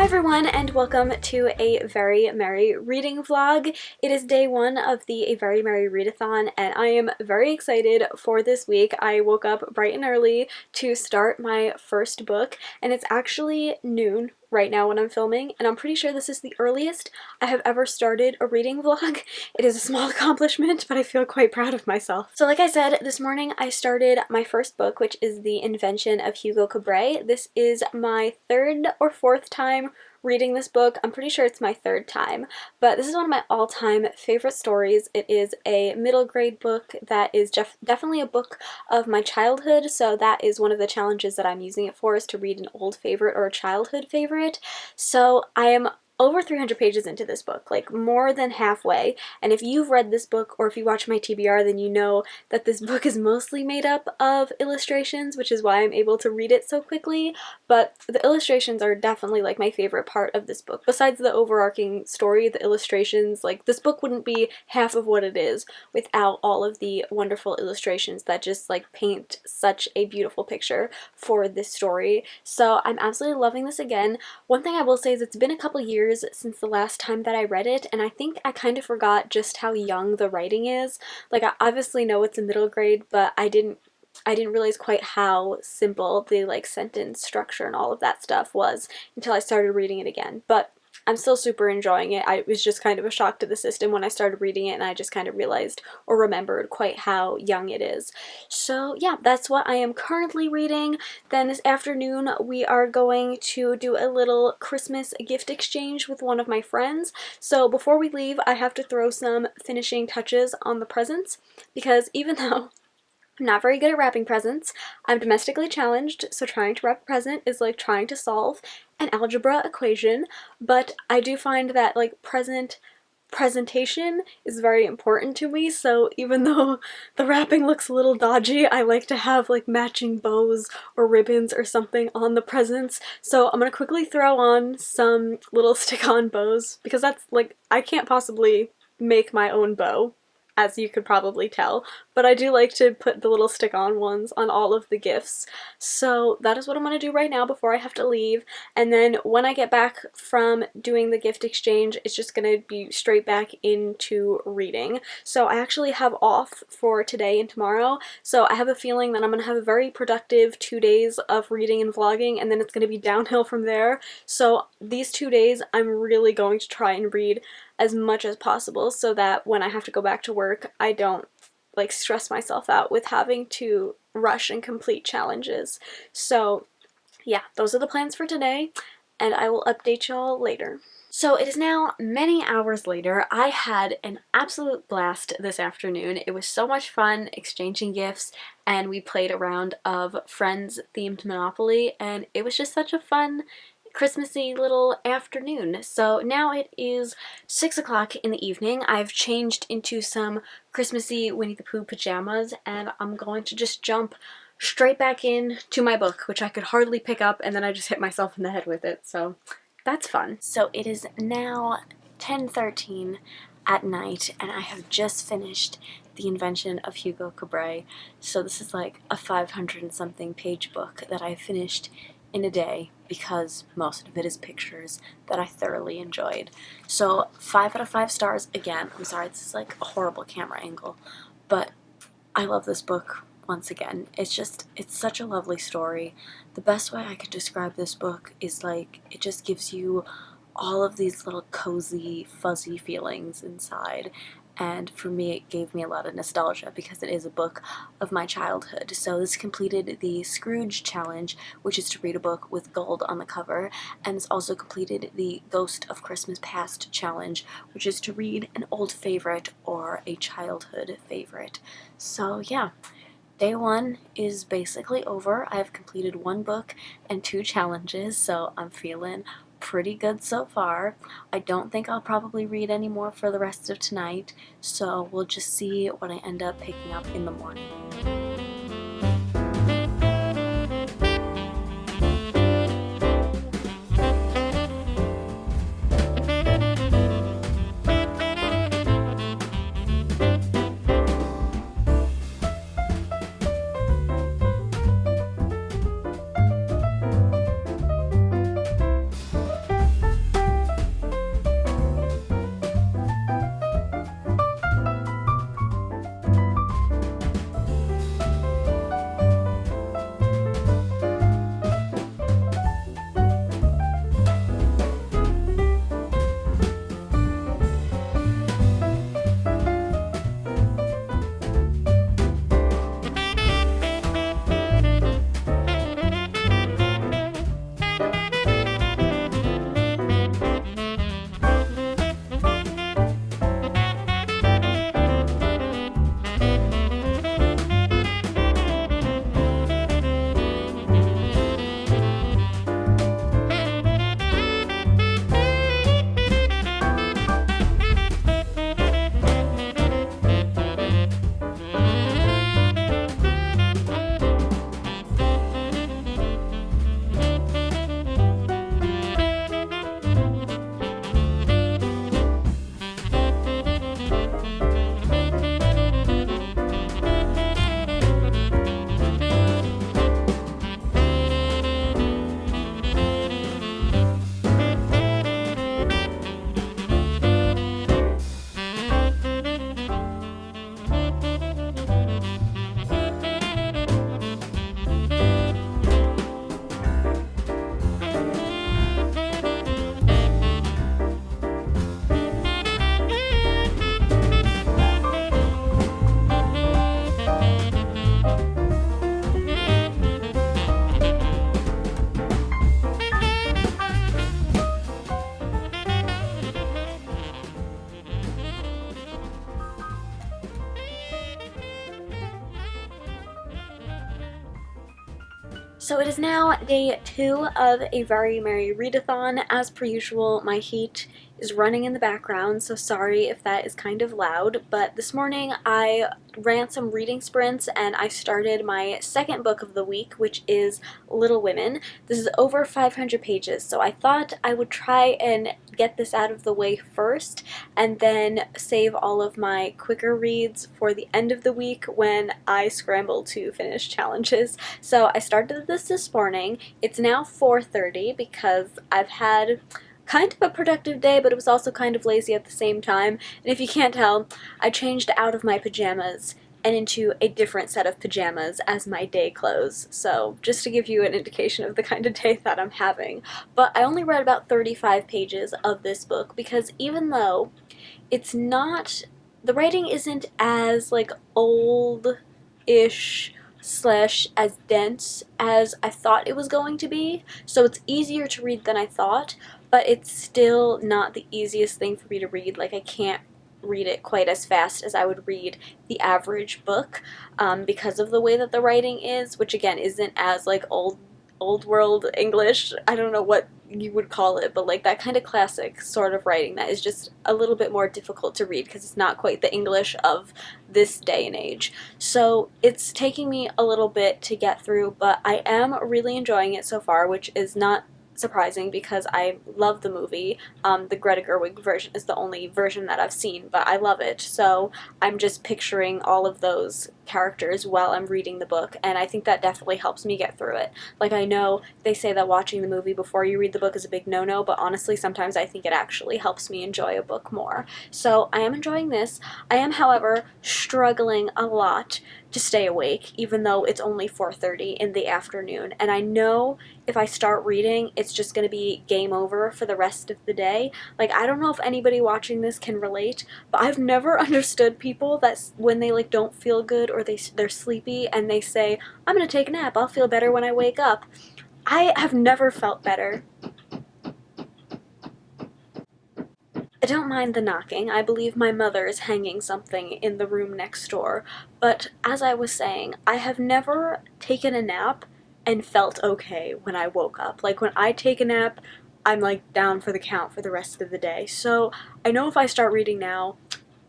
Hi everyone, and welcome to a very merry reading vlog. It is day one of the A Very Merry Readathon, and I am very excited for this week. I woke up bright and early to start my first book, and it's actually noon right now when I'm filming, and I'm pretty sure this is the earliest I have ever started a reading vlog. It is a small accomplishment, but I feel quite proud of myself. So like I said, this morning I started my first book, which is The Invention of Hugo Cabret. This is my third or fourth time reading this book. I'm pretty sure it's my third time, but this is one of my all-time favorite stories. It is a middle grade book that is definitely a book of my childhood, so that is one of the challenges that I'm using it for, is to read an old favorite or a childhood favorite. So I am over 300 pages into this book, like more than halfway, and if you've read this book or if you watch my TBR, then you know that this book is mostly made up of illustrations, which is why I'm able to read it so quickly, but the illustrations are definitely like my favorite part of this book. Besides the overarching story, the illustrations, like this book wouldn't be half of what it is without all of the wonderful illustrations that just like paint such a beautiful picture for this story. So I'm absolutely loving this again. One thing I will say is it's been a couple years since the last time that I read it, and I think I kind of forgot just how young the writing is. Like, I obviously know it's a middle grade, but I didn't realize quite how simple the like sentence structure and all of that stuff was until I started reading it again. But I'm still super enjoying it. It was just kind of a shock to the system when I started reading it, and I just kind of realized or remembered quite how young it is. So yeah, that's what I am currently reading. Then this afternoon we are going to do a little Christmas gift exchange with one of my friends. So before we leave, I have to throw some finishing touches on the presents, because even though I'm not very good at wrapping presents, I'm domestically challenged, so trying to wrap a present is like trying to solve an algebra equation, but I do find that like presentation is very important to me, so even though the wrapping looks a little dodgy, I like to have like matching bows or ribbons or something on the presents. So I'm gonna quickly throw on some little stick-on bows, because that's like, I can't possibly make my own bow, as you could probably tell, but I do like to put the little stick-on ones on all of the gifts. So that is what I'm going to do right now before I have to leave, and then when I get back from doing the gift exchange, it's just going to be straight back into reading. So I actually have off for today and tomorrow, so I have a feeling that I'm going to have a very productive 2 days of reading and vlogging, and then it's going to be downhill from there. So these 2 days I'm really going to try and read as much as possible so that when I have to go back to work, I don't like stress myself out with having to rush and complete challenges. So yeah, those are the plans for today, and I will update y'all later. So it is now many hours later. I had an absolute blast this afternoon. It was so much fun exchanging gifts, and we played a round of Friends themed Monopoly, and it was just such a fun Christmassy little afternoon. So now it is 6 o'clock in the evening. I've changed into some Christmassy Winnie the Pooh pajamas, and I'm going to just jump straight back in to my book, which I could hardly pick up, and then I just hit myself in the head with it, so that's fun. So it is now 10:13 at night, and I have just finished The Invention of Hugo Cabret. So this is like a 500 and something page book that I finished in a day, because most of it is pictures that I thoroughly enjoyed. So 5 out of 5 stars again. I'm sorry, this is like a horrible camera angle, but I love this book once again. It's such a lovely story. The best way I could describe this book is like, it just gives you all of these little cozy, fuzzy feelings inside. And for me, it gave me a lot of nostalgia because it is a book of my childhood. So this completed the Scrooge challenge, which is to read a book with gold on the cover, and it's also completed the Ghost of Christmas Past challenge, which is to read an old favorite or a childhood favorite. So yeah, day one is basically over. I've completed 1 book and 2 challenges, so I'm feeling pretty good so far. I don't think I'll probably read any more for the rest of tonight, so we'll just see what I end up picking up in the morning. So it is now day 2 of a very merry readathon. As per usual, my heat is running in the background, so sorry if that is kind of loud, but this morning I ran some reading sprints and I started my second book of the week, which is Little Women. This is over 500 pages, so I thought I would try and get this out of the way first and then save all of my quicker reads for the end of the week when I scramble to finish challenges. So I started this morning. It's now 4:30 because I've had kind of a productive day, but it was also kind of lazy at the same time. And if you can't tell, I changed out of my pajamas and into a different set of pajamas as my day clothes. So just to give you an indication of the kind of day that I'm having. But I only read about 35 pages of this book because even though it's not, the writing isn't as like old-ish slash as dense as I thought it was going to be, so it's easier to read than I thought, but it's still not the easiest thing for me to read. Like, I can't read it quite as fast as I would read the average book because of the way that the writing is, which again isn't as like old world English. I don't know what you would call it, but like that kind of classic sort of writing that is just a little bit more difficult to read because it's not quite the English of this day and age. So it's taking me a little bit to get through, but I am really enjoying it so far, which is not surprising because I love the movie. The Greta Gerwig version is the only version that I've seen, but I love it, so I'm just picturing all of those characters while I'm reading the book, and I think that definitely helps me get through it. Like, I know they say that watching the movie before you read the book is a big no-no, but honestly sometimes I think it actually helps me enjoy a book more. So I am enjoying this. I am, however, struggling a lot to stay awake, even though it's only 4:30 in the afternoon, and I know if I start reading, it's just going to be game over for the rest of the day. Like, I don't know if anybody watching this can relate, but I've never understood people that when they like don't feel good or they're sleepy and they say, I'm going to take a nap, I'll feel better when I wake up. I have never felt better. I don't mind the knocking. I believe my mother is hanging something in the room next door, but as I was saying, I have never taken a nap and felt okay when I woke up. Like, when I take a nap, I'm like down for the count for the rest of the day. So I know if I start reading now,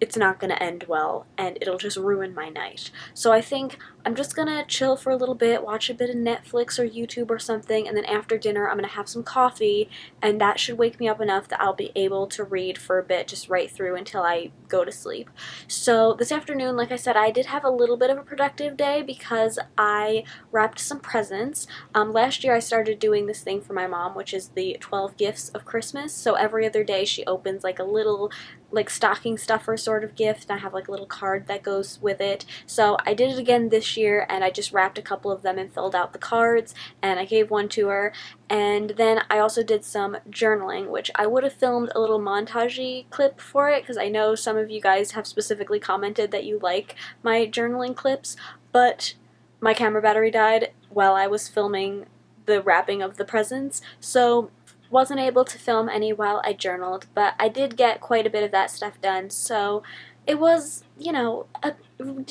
it's not gonna end well, and it'll just ruin my night. So I think I'm just gonna chill for a little bit, watch a bit of Netflix or YouTube or something, and then after dinner I'm gonna have some coffee, and that should wake me up enough that I'll be able to read for a bit, just right through until I go to sleep. So this afternoon, like I said, I did have a little bit of a productive day because I wrapped some presents. Last year I started doing this thing for my mom, which is the 12 gifts of Christmas. So every other day she opens like a little like stocking stuffer sort of gift, and I have like a little card that goes with it. So I did it again this year, and I just wrapped a couple of them and filled out the cards, and I gave one to her. And then I also did some journaling, which I would have filmed a little montage-y clip for it because I know some of you guys have specifically commented that you like my journaling clips, but my camera battery died while I was filming the wrapping of the presents, so wasn't able to film any while I journaled, but I did get quite a bit of that stuff done, so it was, you know, a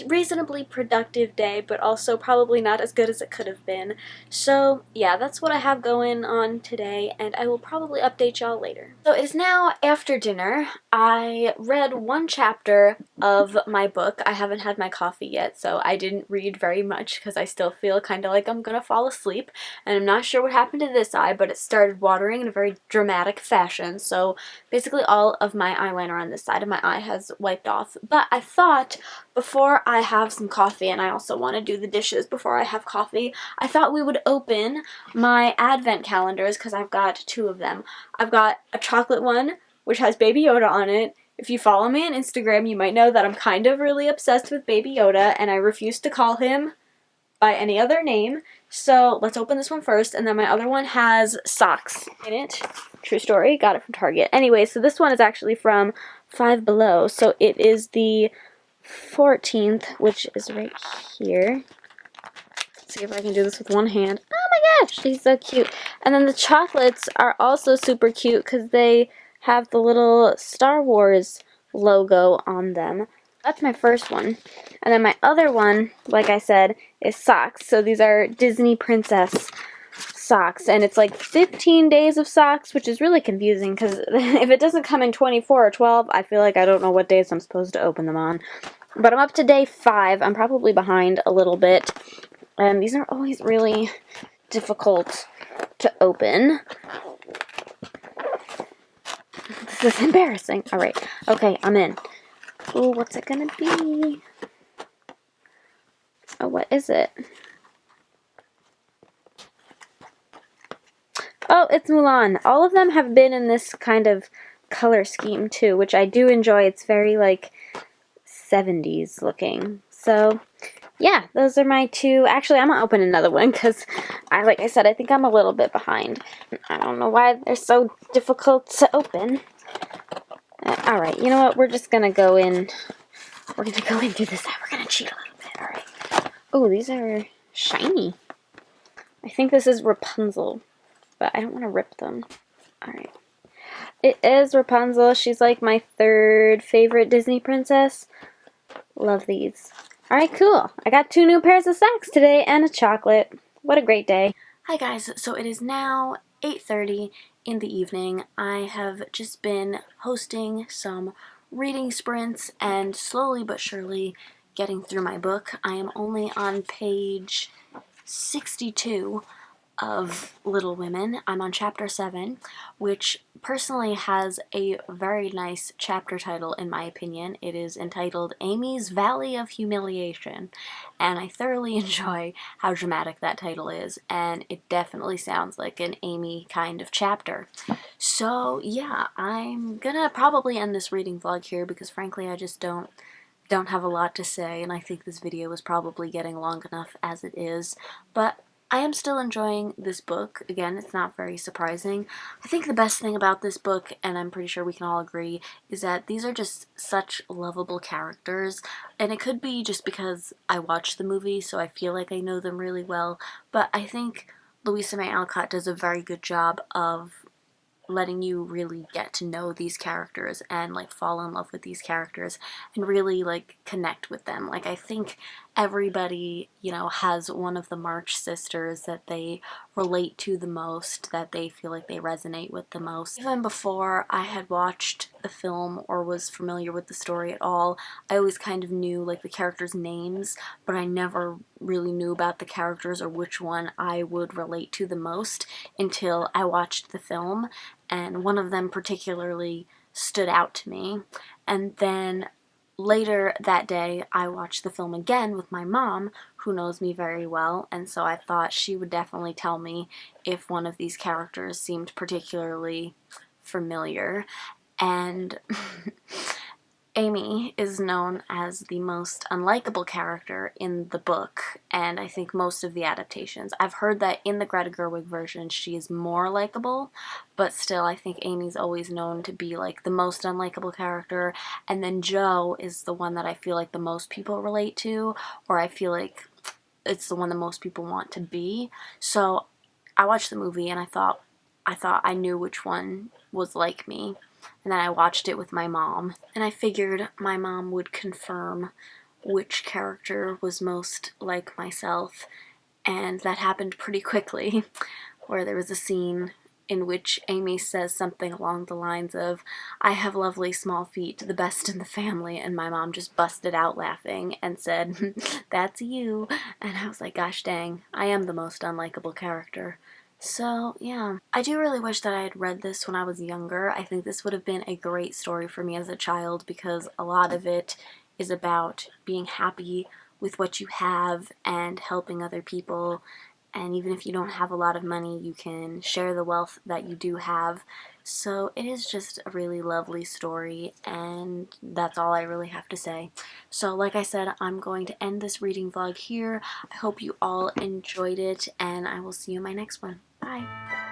reasonably productive day, but also probably not as good as it could have been. So yeah, that's what I have going on today, and I will probably update y'all later. So it is now after dinner. I read one chapter of my book. I haven't had my coffee yet, so I didn't read very much because I still feel kind of like I'm gonna fall asleep, and I'm not sure what happened to this eye, but it started watering in a very dramatic fashion, so basically all of my eyeliner on this side of my eye has wiped off. But I thought before I have some coffee, and I also want to do the dishes before I have coffee, I thought we would open my advent calendars because I've got 2 of them. I've got a chocolate one, which has Baby Yoda on it. If you follow me on Instagram, you might know that I'm kind of really obsessed with Baby Yoda, and I refuse to call him by any other name. So let's open this one first, and then my other one has socks in it. True story, got it from Target. Anyway, so this one is actually from Five Below, so it is the 14th, which is right here. Let's see if I can do this with one hand. Oh my gosh, he's so cute. And then the chocolates are also super cute because they have the little Star Wars logo on them. That's my first one. And then my other one, like I said, is socks. So these are Disney Princess socks, and it's like 15 days of socks, which is really confusing because if it doesn't come in 24 or 12, I feel like I don't know what days I'm supposed to open them on. But I'm up to day 5. I'm probably behind a little bit. And these are always really difficult to open. This is embarrassing. Alright. Okay, I'm in. Ooh, what's it gonna be? Oh, what is it? Oh, it's Mulan. All of them have been in this kind of color scheme too, which I do enjoy. It's very like 70s looking. So, yeah, those are my 2. Actually, I'm gonna open another one because like I said, I think I'm a little bit behind. I don't know why they're so difficult to open. Alright, you know what? We're just gonna go in. We're gonna go in through this side. We're gonna cheat a little bit. Alright. Oh, these are shiny. I think this is Rapunzel, but I don't want to rip them. Alright. It is Rapunzel. She's like my 3rd favorite Disney princess. Love these. Alright, cool. I got 2 new pairs of socks today and a chocolate. What a great day. Hi guys, so it is now 8:30 in the evening. I have just been hosting some reading sprints and slowly but surely getting through my book. I am only on page 62 of Little Women. I'm on chapter 7, which personally has a very nice chapter title in my opinion. It is entitled Amy's Valley of Humiliation, and I thoroughly enjoy how dramatic that title is, and it definitely sounds like an Amy kind of chapter. So yeah, I'm gonna probably end this reading vlog here because frankly I just don't have a lot to say, and I think this video is probably getting long enough as it is, but I am still enjoying this book. Again, it's not very surprising. I think the best thing about this book, and I'm pretty sure we can all agree, is that these are just such lovable characters, and it could be just because I watched the movie, so I feel like I know them really well, but I think Louisa May Alcott does a very good job of letting you really get to know these characters and like fall in love with these characters and really like connect with them. Like I think everybody, you know, has one of the March sisters that they relate to the most, that they feel like they resonate with the most. Even before I had watched the film or was familiar with the story at all, I always kind of knew like the characters' names, but I never really knew about the characters or which one I would relate to the most until I watched the film, and one of them particularly stood out to me. And then later that day, I watched the film again with my mom, who knows me very well, and so I thought she would definitely tell me if one of these characters seemed particularly familiar. And Amy is known as the most unlikable character in the book, and I think most of the adaptations. I've heard that in the Greta Gerwig version she is more likable, but still I think Amy's always known to be like the most unlikable character, and then Jo is the one that I feel like the most people relate to, or I feel like it's the one that most people want to be. So I watched the movie and I thought I knew which one was like me. And then I watched it with my mom, and I figured my mom would confirm which character was most like myself, and that happened pretty quickly, where there was a scene in which Amy says something along the lines of, "I have lovely small feet, the best in the family," and my mom just busted out laughing and said, "That's you," and I was like, gosh dang, I am the most unlikable character. So, yeah. I do really wish that I had read this when I was younger. I think this would have been a great story for me as a child because a lot of it is about being happy with what you have and helping other people. And even if you don't have a lot of money, you can share the wealth that you do have. So it is just a really lovely story, and that's all I really have to say. So like I said, I'm going to end this reading vlog here. I hope you all enjoyed it, and I will see you in my next one. Bye!